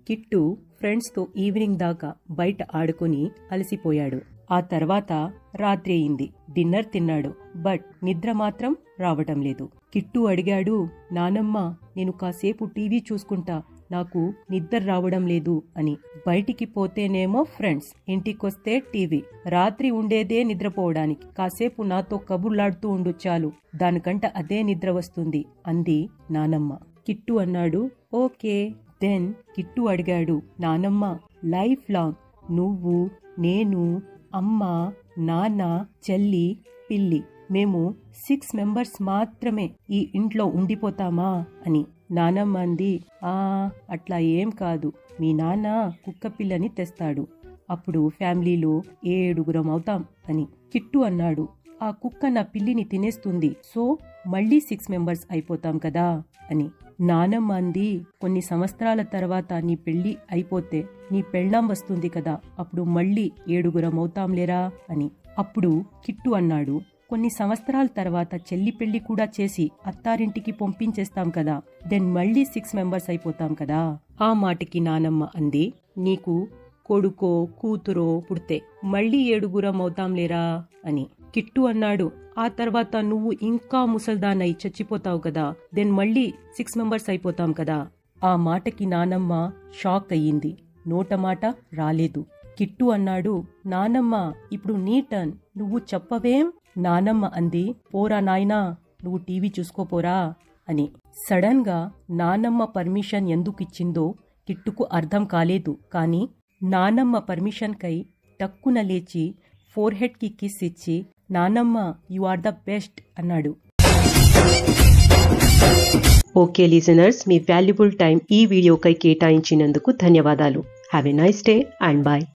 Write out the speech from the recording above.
Kit ఫ్రెండ్స్తో evening దాకా బయట ఆడుకుని అలసిపోయాడు. ఆ తర్వాత రాత్రి అయింది. డిన్నర్ తిన్నాడు. బట్ నిద్ర మాత్రం రావటం లేదు. కిట్టు అడిగాడు, నానమ్మ నేను కాసేపు టీవీ చూసుకుంటా, నాకు నిద్ర రావడం లేదు అని. బయటికి పోతేనేమో ఫ్రెండ్స్, ఇంటికొస్తే టీవీ. రాత్రి ఉండేదే నిద్రపోవడానికి. కాసేపు నాతో కబుర్లాడుతూ ఉండు చాలు, దానికంట అదే నిద్ర వస్తుంది అంది నానమ్మ. కిట్టు అన్నాడు, ఓకే. దెన్ కిట్టు అడిగాడు, నానమ్మ లైఫ్ లాంగ్ నువ్వు, నేను, అమ్మ, నాన్న, చెల్లి, పిల్లి మేము 6 మెంబర్స్ మాత్రమే ఈ ఇంట్లో ఉండిపోతామా అని. నానమ్మ అంది, అట్లా ఏం కాదు, మీ నాన్న కుక్క పిల్లని తెస్తాడు, అప్పుడు ఫ్యామిలీలో 7 అవుతాం అని. కిట్టు అన్నాడు, ఆ కుక్క నా పిల్లిని తినేస్తుంది, సో మళ్ళీ 6 మెంబర్స్ అయిపోతాం కదా అని. నానమ్మ అంది, కొన్ని సంవత్సరాల తర్వాత నీ పెళ్లి అయిపోతే నీ పెళ్ళాం వస్తుంది కదా, అప్పుడు మళ్ళీ 7 అవుతాంలేరా అని. అప్పుడు కిట్టు అన్నాడు, కొన్ని సంవత్సరాల తర్వాత చెల్లి పెళ్లి కూడా చేసి అత్తారింటికి పంపించేస్తాం కదా, దెన్ మళ్ళీ 6 మెంబర్స్ అయిపోతాం కదా. ఆ మాటకి నానమ్మ అంది, నీకు కొడుకో కూతురో పుడితే మళ్ళీ 7 అవుతాంలేరా అని. కిట్టు అన్నాడు, ఆ తర్వాత నువ్వు ఇంకా ముసల్దానై చచ్చిపోతావు కదా, దెన్ మళ్ళీ 6 మెంబర్స్ అయిపోతాం కదా. ఆ మాటకి నానమ్మ షాక్ అయ్యింది. నోట మాట రాలేదు. కిట్టు అన్నాడు, నానమ్మ ఇప్పుడు నీ టర్న్, నువ్వు చెప్పవేం? నానమ్మ అంది, పోరా నాయనా, నువ్వు టీవీ చూసుకోపోరా అని. సడన్ గా నానమ్మ పర్మిషన్ ఎందుకిచ్చిందో కిట్టుకు అర్థం కాలేదు. కాని నానమ్మ పర్మిషన్ కై టక్కున లేచి ఫోర్ హెడ్ కి కిస్ ఇచ్చి, నానమ్మ యు ఆర్ ద బెస్ట్ అన్నాడు. ఓకే లిజనర్స్, మీ వాల్యుబుల్ టైం ఈ వీడియోకై కేటాయించినందుకు ధన్యవాదాలు. Have a nice day and bye.